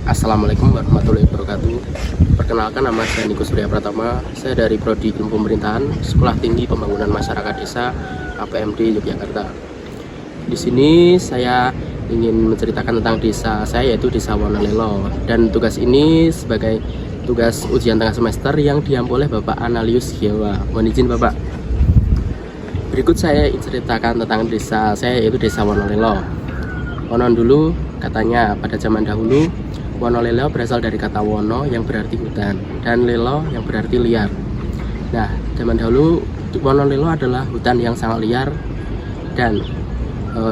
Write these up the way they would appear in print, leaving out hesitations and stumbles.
Assalamualaikum warahmatullahi wabarakatuh. Perkenalkan, nama saya Niko Surya Pratama. Saya dari Prodi Ilmu Pemerintahan, Sekolah Tinggi Pembangunan Masyarakat Desa APMD Yogyakarta. Di sini saya ingin menceritakan tentang desa saya, yaitu Desa Wonolelo. Dan tugas ini sebagai tugas ujian tengah semester yang diampu oleh Bapak Analius Giawa. Mohon izin Bapak. Berikut saya ceritakan tentang desa saya, yaitu Desa Wonolelo. Konon dulu katanya pada zaman dahulu Wonolelo berasal dari kata wono yang berarti hutan dan lelo yang berarti liar. Nah, zaman dahulu Wonolelo adalah hutan yang sangat liar, dan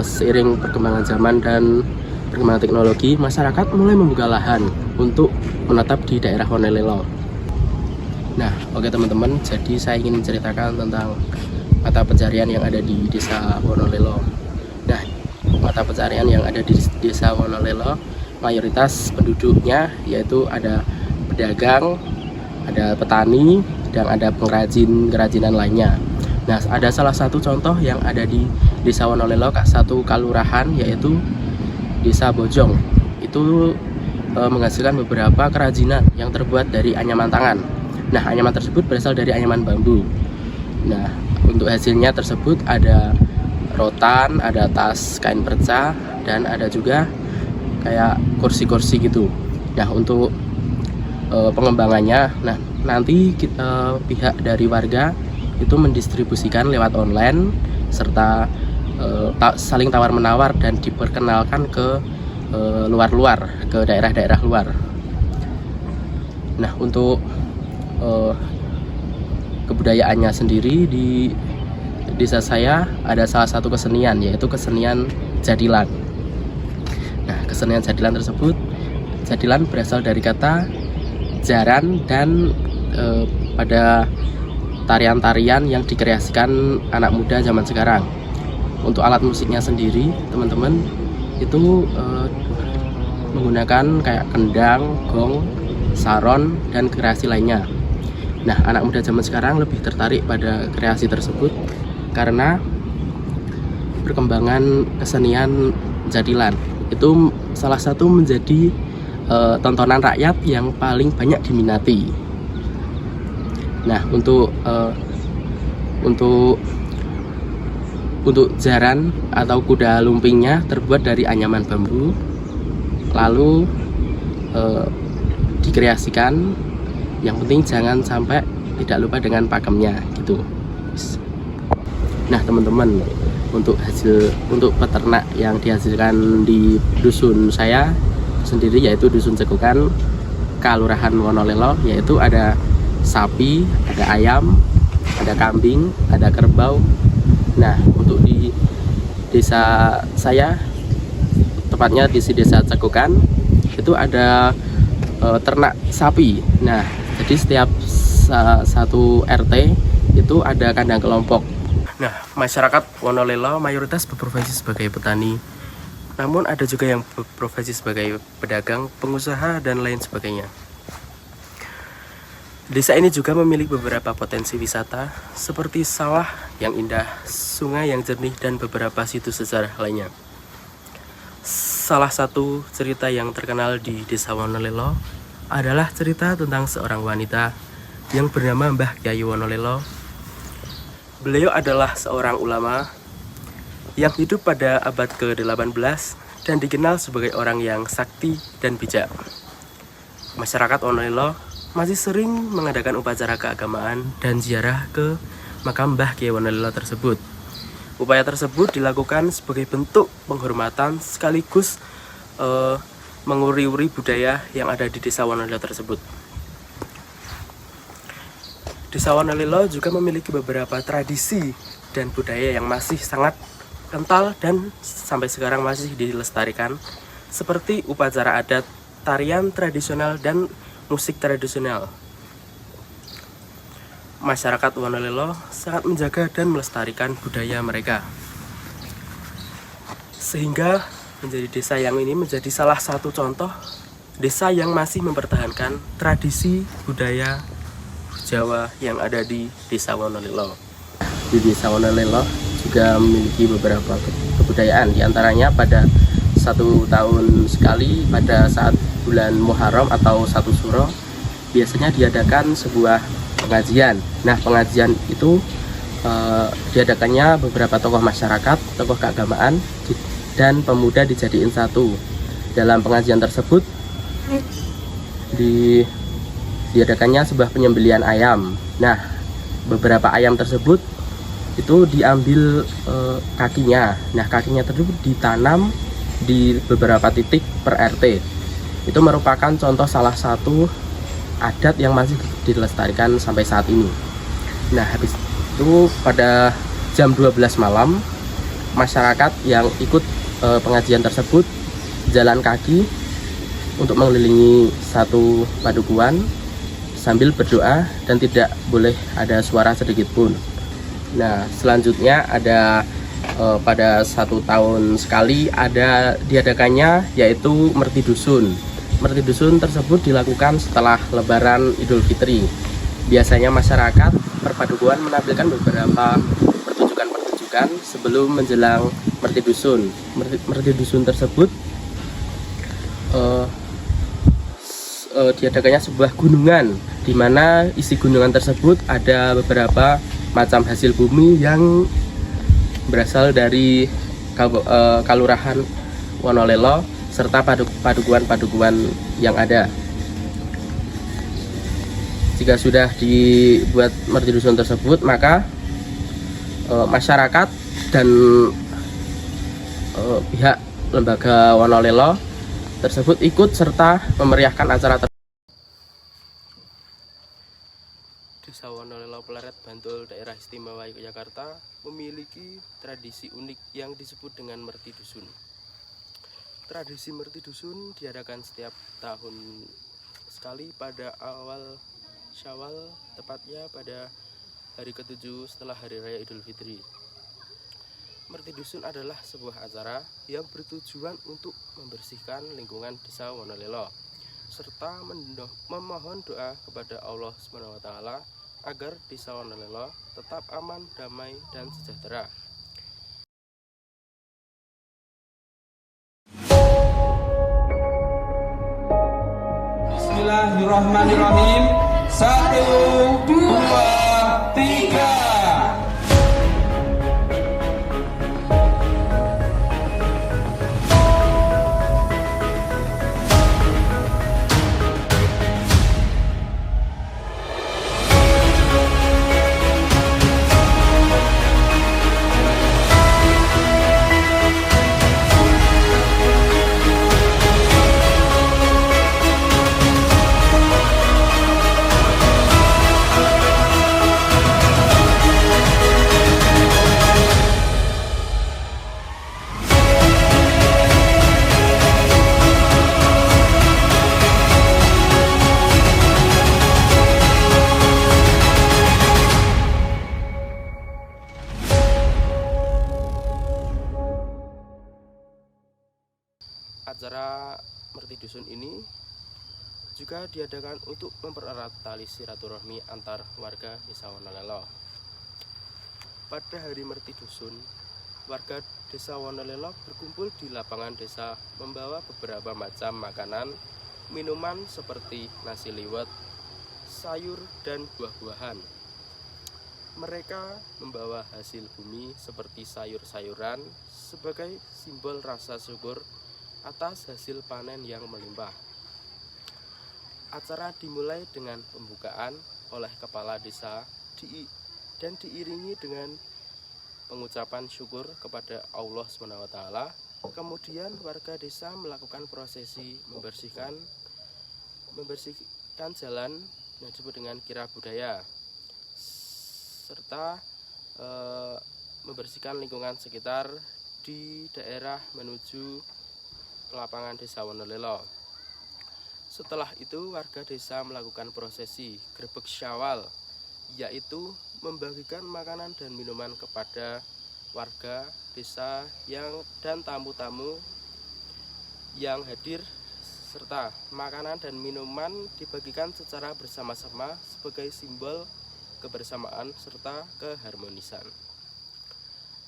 seiring perkembangan zaman dan perkembangan teknologi, masyarakat mulai membuka lahan untuk menetap di daerah Wonolelo. Nah, oke teman-teman, jadi saya ingin menceritakan tentang mata pencarian yang ada di Desa Wonolelo. Nah, mata pencarian yang ada di Desa Wonolelo, mayoritas penduduknya yaitu ada pedagang, ada petani, dan ada kerajinan lainnya. Nah, ada salah satu contoh yang ada di Desa Wonolelo, satu kalurahan, yaitu Desa Bojong. Itu menghasilkan beberapa kerajinan yang terbuat dari anyaman tangan. Nah, anyaman tersebut berasal dari anyaman bambu. Nah, untuk hasilnya tersebut ada rotan, ada tas kain perca, dan ada juga kayak kursi-kursi gitu. Nah, untuk pengembangannya, nah nanti kita pihak dari warga itu mendistribusikan lewat online serta saling tawar-menawar dan diperkenalkan ke luar-luar, ke daerah-daerah luar. Nah, untuk kebudayaannya sendiri di desa saya ada salah satu kesenian, yaitu kesenian jadilan. Nah, kesenian jadilan tersebut, jadilan berasal dari kata jaran, dan pada tarian-tarian yang dikreasikan anak muda zaman sekarang. Untuk alat musiknya sendiri, teman-teman, itu menggunakan kayak kendang, gong, saron, dan kreasi lainnya. Nah, anak muda zaman sekarang lebih tertarik pada kreasi tersebut karena perkembangan kesenian jadilan itu salah satu menjadi tontonan rakyat yang paling banyak diminati. Nah, untuk jaran atau kuda lumpingnya terbuat dari anyaman bambu, lalu dikreasikan. Yang penting jangan sampai tidak lupa dengan pakemnya gitu. Nah, teman-teman, untuk peternak yang dihasilkan di dusun saya sendiri, yaitu dusun Cekukan, Kelurahan Wonolelo, yaitu ada sapi, ada ayam, ada kambing, ada kerbau. Nah, untuk di desa saya, tepatnya di desa Cekukan, itu ada ternak sapi. Nah, jadi setiap satu RT itu ada kandang kelompok. Nah, masyarakat Wonolelo mayoritas berprofesi sebagai petani, namun ada juga yang berprofesi sebagai pedagang, pengusaha, dan lain sebagainya. Desa ini juga memiliki beberapa potensi wisata seperti sawah yang indah, sungai yang jernih, dan beberapa situs sejarah lainnya. Salah satu cerita yang terkenal di Desa Wonolelo adalah cerita tentang seorang wanita yang bernama Mbah Kyai Wonolelo. Beliau adalah seorang ulama yang hidup pada abad ke-18 dan dikenal sebagai orang yang sakti dan bijak. Masyarakat Wonolelo masih sering mengadakan upacara keagamaan dan ziarah ke makam Mbah Kyai Wonolelo tersebut. Upaya tersebut dilakukan sebagai bentuk penghormatan sekaligus menguri-uri budaya yang ada di Desa Wonolelo tersebut. Desa Wonolelo juga memiliki beberapa tradisi dan budaya yang masih sangat kental dan sampai sekarang masih dilestarikan, seperti upacara adat, tarian tradisional, dan musik tradisional. Masyarakat Wonolelo sangat menjaga dan melestarikan budaya mereka, sehingga menjadi desa yang ini menjadi salah satu contoh desa yang masih mempertahankan tradisi budaya Jawa yang ada di Desa Wonolelo. Di Desa Wonolelo juga memiliki beberapa kebudayaan, diantaranya pada 1 tahun sekali pada saat bulan Muharram atau 1 Suro biasanya diadakan sebuah pengajian. Nah, pengajian itu diadakannya beberapa tokoh masyarakat, tokoh keagamaan, dan pemuda dijadiin satu. Dalam pengajian tersebut diadakannya sebuah penyembelihan ayam. Nah, beberapa ayam tersebut itu diambil kakinya. Nah, kakinya tersebut ditanam di beberapa titik per RT. Itu merupakan contoh salah satu adat yang masih dilestarikan sampai saat ini. Nah, habis itu pada jam 12 malam masyarakat yang ikut pengajian tersebut jalan kaki untuk mengelilingi satu padukuhan sambil berdoa dan tidak boleh ada suara sedikit pun. Nah, selanjutnya ada pada 1 tahun sekali ada diadakannya yaitu Merti Dusun. Merti Dusun tersebut dilakukan setelah Lebaran Idul Fitri. Biasanya masyarakat perpadukuhan menampilkan beberapa pertunjukan sebelum menjelang Merti Dusun. Merti Dusun tersebut diadakannya sebuah gunungan, di mana isi gunungan tersebut ada beberapa macam hasil bumi yang berasal dari Kalurahan Wonolelo serta padukuhan-padukuhan yang ada. Jika sudah dibuat Merti Dusun tersebut, maka masyarakat dan pihak lembaga Wonolelo tersebut ikut serta memeriahkan acara tersebut. Desa Wonolelo Pleret, Bantul, Daerah Istimewa Yogyakarta memiliki tradisi unik yang disebut dengan Merti Dusun. Tradisi Merti Dusun diadakan setiap tahun sekali pada awal Syawal, tepatnya pada hari ke-7 setelah Hari Raya Idul Fitri. Merti Dusun adalah sebuah acara yang bertujuan untuk membersihkan lingkungan desa Wonolelo serta memohon doa kepada Allah SWT agar desa Wonolelo tetap aman, damai, dan sejahtera. Bismillahirrahmanirrahim. 1, 2, 3. Acara Merti Dusun ini juga diadakan untuk mempererat tali silaturahmi antar warga desa Wonolelo. Pada hari Merti Dusun, warga desa Wonolelo berkumpul di lapangan desa membawa beberapa macam makanan, minuman seperti nasi liwet, sayur, dan buah-buahan. Mereka membawa hasil bumi seperti sayur-sayuran sebagai simbol rasa syukur atas hasil panen yang melimpah. Acara dimulai dengan pembukaan oleh kepala desa dan diiringi dengan pengucapan syukur kepada Allah SWT. Kemudian warga desa melakukan prosesi membersihkan jalan yang disebut dengan kirab budaya serta membersihkan lingkungan sekitar di daerah menuju lapangan desa Wonolelo. Setelah itu warga desa melakukan prosesi grebek Syawal, yaitu membagikan makanan dan minuman kepada warga desa dan tamu-tamu yang hadir, serta makanan dan minuman dibagikan secara bersama-sama sebagai simbol kebersamaan serta keharmonisan.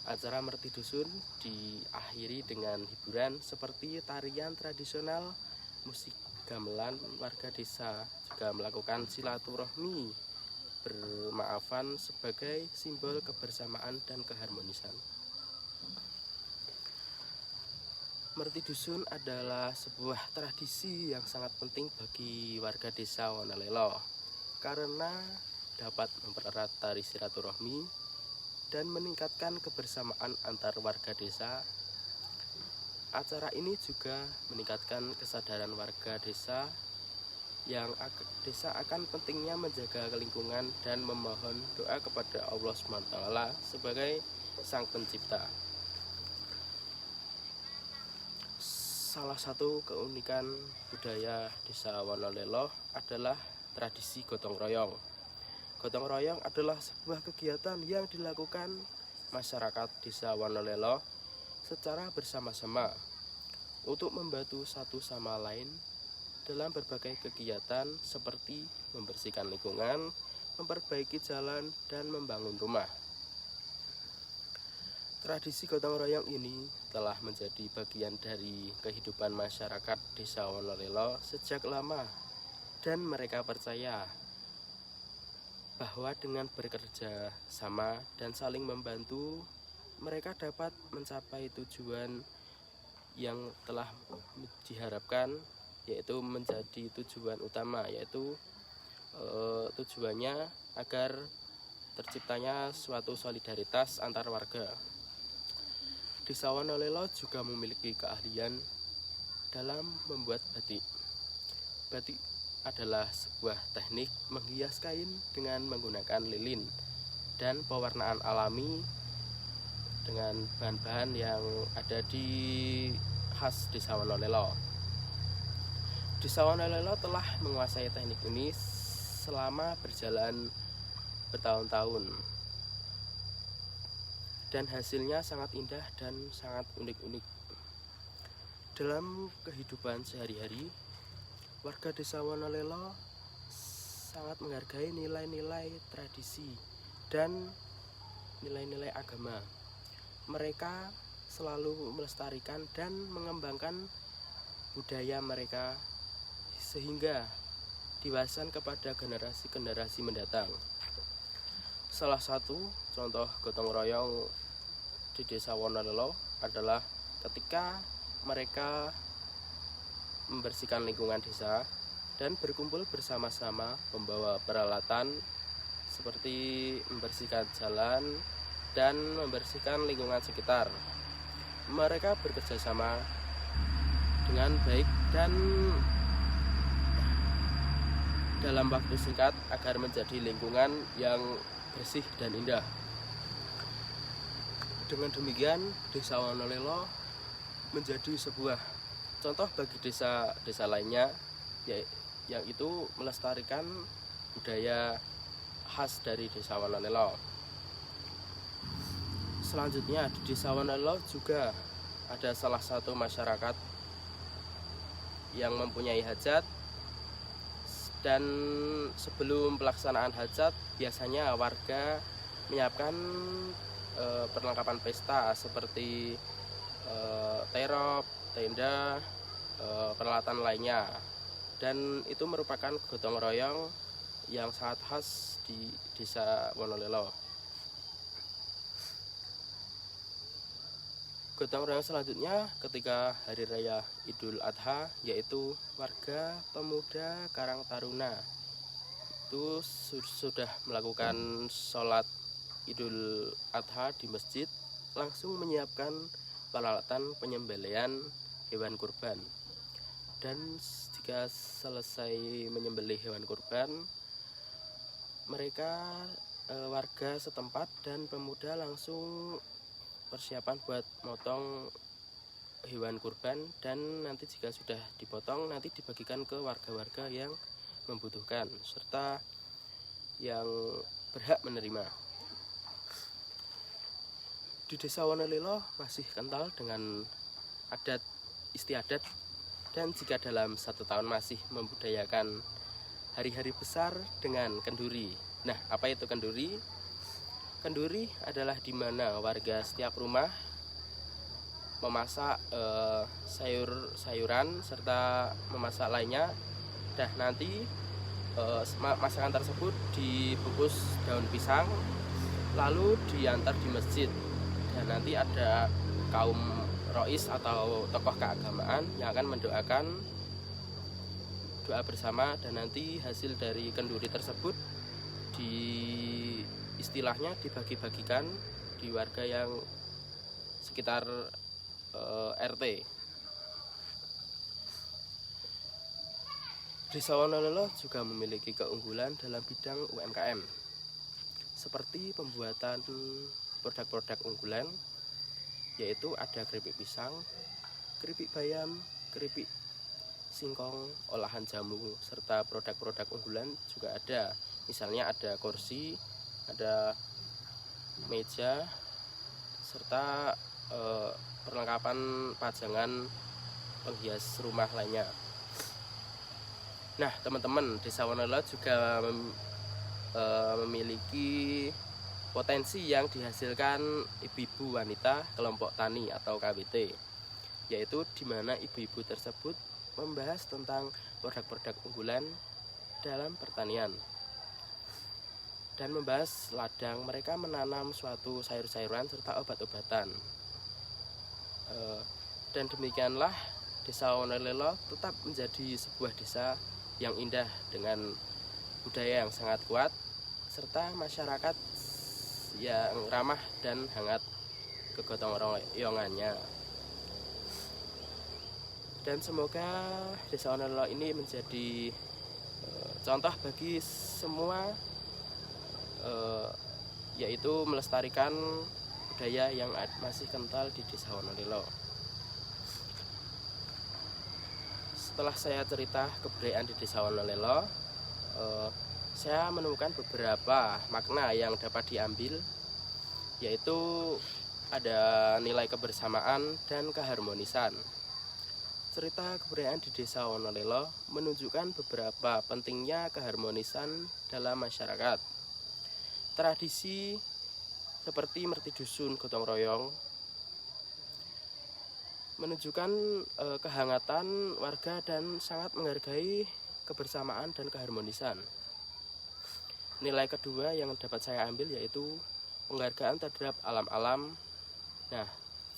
Acara Merti Dusun diakhiri dengan hiburan seperti tarian tradisional, musik gamelan. Warga desa juga melakukan silaturahmi bermaafan sebagai simbol kebersamaan dan keharmonisan. Merti Dusun adalah sebuah tradisi yang sangat penting bagi warga desa Wonolelo karena dapat mempererat tali silaturahmi dan meningkatkan kebersamaan antar warga desa. Acara ini juga meningkatkan kesadaran warga desa akan pentingnya menjaga lingkungan dan memohon doa kepada Allah SWT sebagai Sang Pencipta. Salah satu keunikan budaya desa Wonolelo adalah tradisi gotong royong. Gotong royong adalah sebuah kegiatan yang dilakukan masyarakat desa Wonolelo secara bersama-sama untuk membantu satu sama lain dalam berbagai kegiatan seperti membersihkan lingkungan, memperbaiki jalan, dan membangun rumah. Tradisi gotong royong ini telah menjadi bagian dari kehidupan masyarakat desa Wonolelo sejak lama, dan mereka percaya bahwa dengan bekerja sama dan saling membantu, mereka dapat mencapai tujuan yang telah diharapkan, yaitu menjadi tujuan utama, yaitu tujuannya agar terciptanya suatu solidaritas antar warga. Desa Wonolelo juga memiliki keahlian dalam membuat batik. Batik adalah sebuah teknik menghias kain dengan menggunakan lilin dan pewarnaan alami dengan bahan-bahan yang ada di khas desa Wonolelo. Desa Wonolelo telah menguasai teknik ini selama berjalan bertahun-tahun, dan hasilnya sangat indah dan sangat unik-unik. Dalam kehidupan sehari-hari, warga desa Wonolelo sangat menghargai nilai-nilai tradisi dan nilai-nilai agama. Mereka selalu melestarikan dan mengembangkan budaya mereka sehingga diwariskan kepada generasi-generasi mendatang. Salah satu contoh gotong royong di desa Wonolelo adalah ketika mereka membersihkan lingkungan desa dan berkumpul bersama-sama membawa peralatan seperti membersihkan jalan dan membersihkan lingkungan sekitar. Mereka bekerja sama dengan baik dan dalam waktu singkat agar menjadi lingkungan yang bersih dan indah. Dengan demikian, desa Wonolelo menjadi sebuah contoh bagi desa-desa lainnya, yang itu melestarikan budaya khas dari desa Wonolelo. Selanjutnya, di desa Wonolelo juga ada salah satu masyarakat yang mempunyai hajat, dan sebelum pelaksanaan hajat biasanya warga menyiapkan perlengkapan pesta seperti terop, tenda, peralatan lainnya, dan itu merupakan gotong royong yang sangat khas di desa Wonolelo. Gotong royong selanjutnya ketika Hari Raya Idul Adha, yaitu warga pemuda Karang Taruna itu sudah melakukan sholat Idul Adha di masjid, langsung menyiapkan peralatan penyembelihan hewan kurban. Dan jika selesai menyembelih hewan kurban, mereka warga setempat dan pemuda langsung persiapan buat motong hewan kurban, dan nanti jika sudah dipotong nanti dibagikan ke warga-warga yang membutuhkan serta yang berhak menerima. Di desa Wonolelo masih kental dengan adat istiadat, dan jika dalam 1 tahun masih membudayakan hari-hari besar dengan kenduri. Nah, apa itu kenduri? Kenduri adalah di mana warga setiap rumah memasak sayur-sayuran serta memasak lainnya. Nanti masakan tersebut dibungkus daun pisang lalu diantar di masjid, dan nanti ada kaum rois atau tokoh keagamaan yang akan mendoakan doa bersama, dan nanti hasil dari kenduri tersebut istilahnya dibagi-bagikan di warga yang sekitar RT. Desa Wonolelo juga memiliki keunggulan dalam bidang UMKM, seperti pembuatan produk-produk unggulan, yaitu ada keripik pisang, keripik bayam, keripik singkong, olahan jamu, serta produk-produk unggulan juga ada. Misalnya ada kursi, ada meja, serta perlengkapan pajangan penghias rumah lainnya. Nah teman-teman, Desa Wonolelo juga memiliki potensi yang dihasilkan ibu-ibu wanita kelompok tani atau KWT, yaitu di mana ibu-ibu tersebut membahas tentang produk-produk unggulan dalam pertanian dan membahas ladang mereka menanam suatu sayur-sayuran serta obat-obatan. Dan demikianlah Desa Wonolelo tetap menjadi sebuah desa yang indah dengan budaya yang sangat kuat serta masyarakat yang ramah dan hangat kegotong royongannya. Dan semoga Desa Wonolelo ini menjadi contoh bagi semua, yaitu melestarikan budaya yang masih kental di Desa Wonolelo. Setelah saya cerita kebudayaan di Desa Wonolelo, saya menemukan beberapa makna yang dapat diambil, yaitu ada nilai kebersamaan dan keharmonisan. Cerita kebudayaan di Desa Wonolelo menunjukkan beberapa pentingnya keharmonisan dalam masyarakat. Tradisi seperti merti dusun gotong royong menunjukkan kehangatan warga dan sangat menghargai kebersamaan dan keharmonisan. Nilai kedua yang dapat saya ambil yaitu penghargaan terhadap alam-alam. Nah,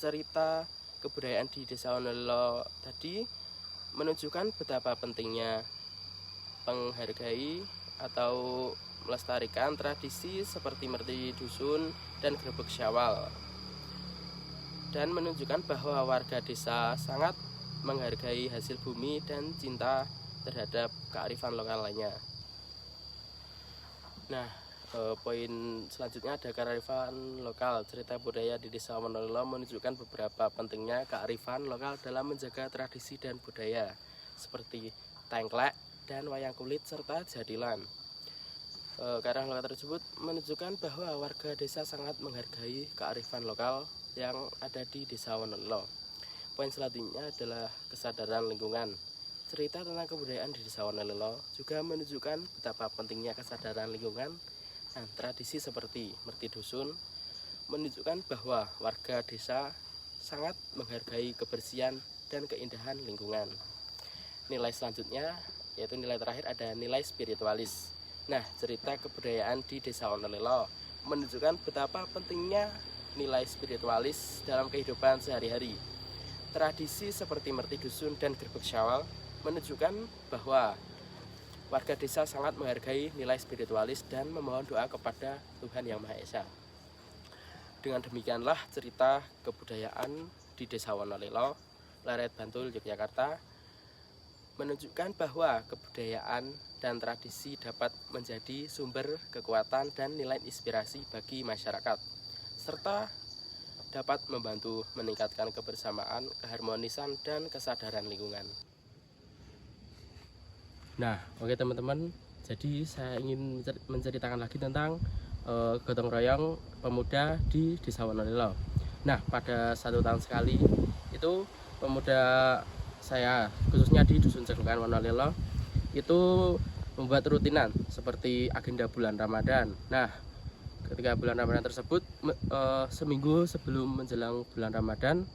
cerita kebudayaan di Desa Wonolelo tadi menunjukkan betapa pentingnya menghargai atau melestarikan tradisi seperti merti dusun dan grebek syawal, dan menunjukkan bahwa warga desa sangat menghargai hasil bumi dan cinta terhadap kearifan lokal lainnya. Nah, poin selanjutnya ada kearifan lokal. Cerita budaya di Desa Wonolelo menunjukkan beberapa pentingnya kearifan lokal dalam menjaga tradisi dan budaya seperti tengklek dan wayang kulit serta jadilan. Kearifan lokal tersebut menunjukkan bahwa warga desa sangat menghargai kearifan lokal yang ada di Desa Wonolelo. Poin selanjutnya adalah kesadaran lingkungan. Cerita tentang kebudayaan di Desa Wonolelo juga menunjukkan betapa pentingnya kesadaran lingkungan. Nah, tradisi seperti merti dusun menunjukkan bahwa warga desa sangat menghargai kebersihan dan keindahan lingkungan. Nilai selanjutnya, yaitu nilai terakhir, ada nilai spiritualis. Nah, cerita kebudayaan di Desa Wonolelo menunjukkan betapa pentingnya nilai spiritualis dalam kehidupan sehari-hari. Tradisi seperti merti dusun dan grebek syawal menunjukkan bahwa warga desa sangat menghargai nilai spiritualis dan memohon doa kepada Tuhan Yang Maha Esa. Dengan demikianlah cerita kebudayaan di Desa Wonolelo, Leret Bantul, Yogyakarta, menunjukkan bahwa kebudayaan dan tradisi dapat menjadi sumber kekuatan dan nilai inspirasi bagi masyarakat, serta dapat membantu meningkatkan kebersamaan, keharmonisan, dan kesadaran lingkungan. Nah, oke teman-teman, jadi saya ingin menceritakan lagi tentang gotong royong pemuda di Desa Wonolelo. Nah, pada 1 tahun sekali itu pemuda saya, khususnya di Dusun Ceglongan Wonolelo, itu membuat rutinan seperti agenda bulan Ramadan. Nah, ketika bulan Ramadan tersebut, seminggu sebelum menjelang bulan Ramadan,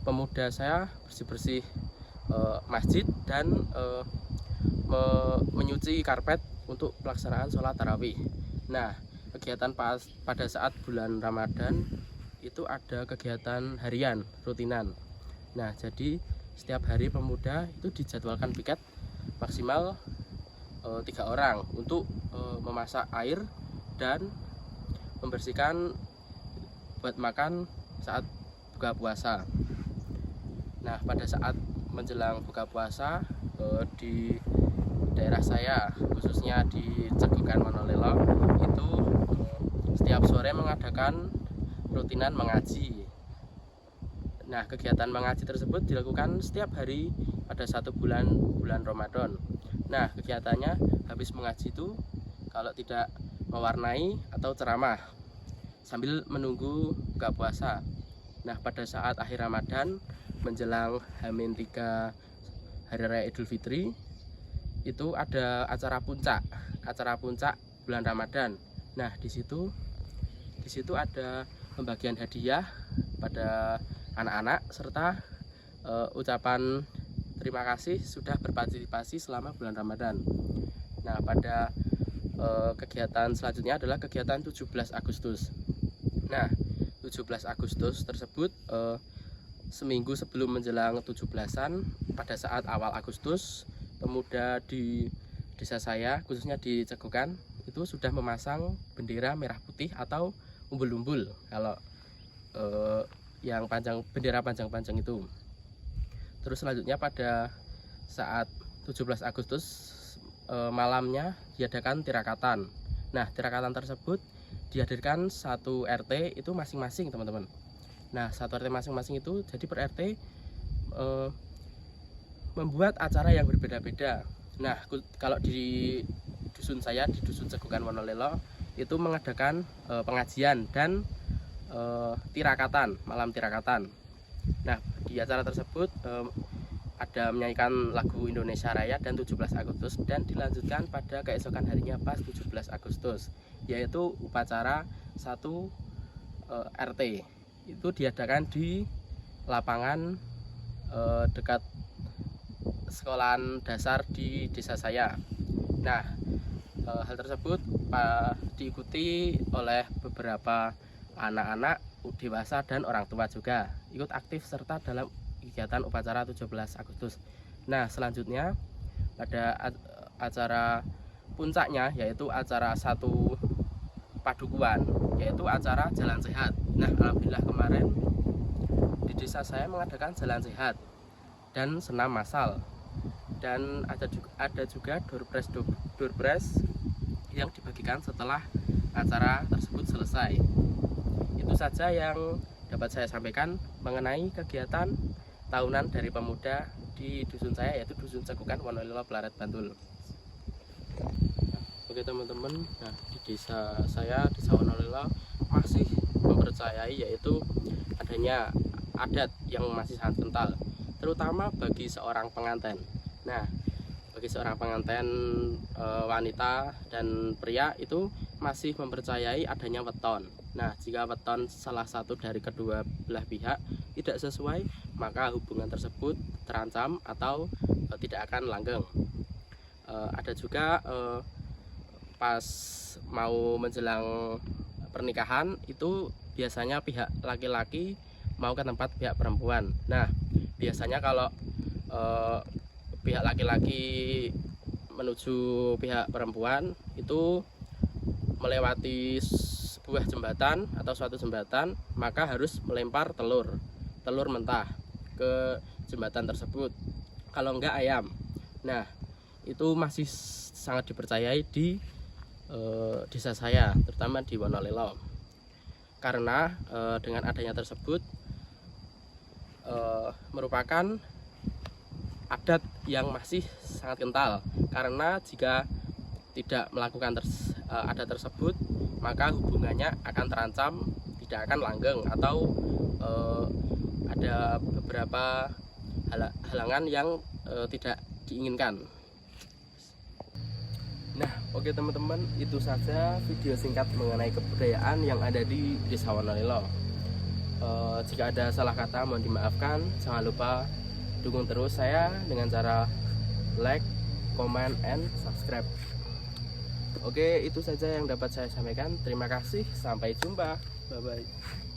pemuda saya bersih-bersih masjid dan menyuci karpet untuk pelaksanaan sholat tarawih. Nah, kegiatan pada saat bulan Ramadan itu ada kegiatan harian rutinan. Nah, jadi setiap hari pemuda itu dijadwalkan piket maksimal 3 orang untuk memasak air dan membersihkan buat makan saat buka puasa. Nah, pada saat menjelang buka puasa di daerah saya, khususnya di Cegukan Wonolelo, itu setiap sore mengadakan rutinan mengaji. Nah, kegiatan mengaji tersebut dilakukan setiap hari pada 1 bulan Ramadan. Nah, kegiatannya habis mengaji itu kalau tidak mewarnai atau ceramah sambil menunggu buka puasa. Nah, pada saat akhir Ramadan menjelang H-3 Hari Raya Idul Fitri itu ada acara puncak bulan Ramadan. Nah, di situ ada pembagian hadiah pada anak-anak serta ucapan terima kasih sudah berpartisipasi selama bulan Ramadan. Nah, pada kegiatan selanjutnya adalah kegiatan 17 Agustus. Nah, 17 Agustus tersebut seminggu sebelum menjelang 17-an, pada saat awal Agustus, pemuda di desa saya, khususnya di Cegukan, itu sudah memasang bendera merah putih atau umbul-umbul kalau yang panjang, bendera panjang-panjang itu. Terus selanjutnya pada saat 17 Agustus malamnya diadakan tirakatan. Nah, tirakatan tersebut dihadirkan satu RT itu masing-masing, teman-teman. Nah, satu RT masing-masing itu jadi per RT membuat acara yang berbeda-beda. Nah, kalau di dusun saya, di dusun Cegukan Wonolelo, itu mengadakan pengajian dan tirakatan, malam tirakatan. Nah, di acara tersebut ada menyanyikan lagu Indonesia Raya dan 17 Agustus dan dilanjutkan pada keesokan harinya pas 17 Agustus, yaitu upacara 1 RT. Itu diadakan di lapangan dekat sekolahan dasar di desa saya. Nah, hal tersebut diikuti oleh beberapa anak-anak, dewasa dan orang tua juga ikut aktif serta dalam kegiatan upacara 17 Agustus. Nah, selanjutnya pada acara puncaknya yaitu acara 1 Padukuan, yaitu acara jalan sehat. Nah, alhamdulillah kemarin di desa saya mengadakan jalan sehat dan senam massal, dan ada juga door prize yang dibagikan setelah acara tersebut selesai. Itu saja yang dapat saya sampaikan mengenai kegiatan tahunan dari pemuda di dusun saya, yaitu dusun Cegukan Wonolelo, Blaret, Bantul. Oke teman-teman, nah di desa saya, desa Wonolelo, masih mempercayai yaitu adanya adat yang masih sangat kental, terutama bagi seorang pengantin. Nah, bagi seorang pengantin wanita dan pria itu masih mempercayai adanya weton. Nah, jika weton salah satu dari kedua belah pihak tidak sesuai, maka hubungan tersebut terancam atau tidak akan langgeng. Ada juga pas mau menjelang pernikahan itu biasanya pihak laki-laki mau ke tempat pihak perempuan. Nah, biasanya kalau pihak laki-laki menuju pihak perempuan itu melewati sebuah jembatan atau suatu jembatan, maka harus melempar telur mentah ke jembatan tersebut, kalau enggak ayam. Nah, itu masih sangat dipercayai di desa saya, terutama di Wonolelo, karena dengan adanya tersebut merupakan adat yang masih sangat kental, karena jika tidak melakukan adat tersebut, maka hubungannya akan terancam, tidak akan langgeng, atau ada beberapa halangan yang tidak diinginkan. Nah, oke teman-teman, itu saja video singkat mengenai kebudayaan yang ada di Desa Wonolilo. Jika ada salah kata mohon dimaafkan. Jangan lupa dukung terus saya dengan cara like, comment, and subscribe. Oke, itu saja yang dapat saya sampaikan. Terima kasih, sampai jumpa. Bye bye.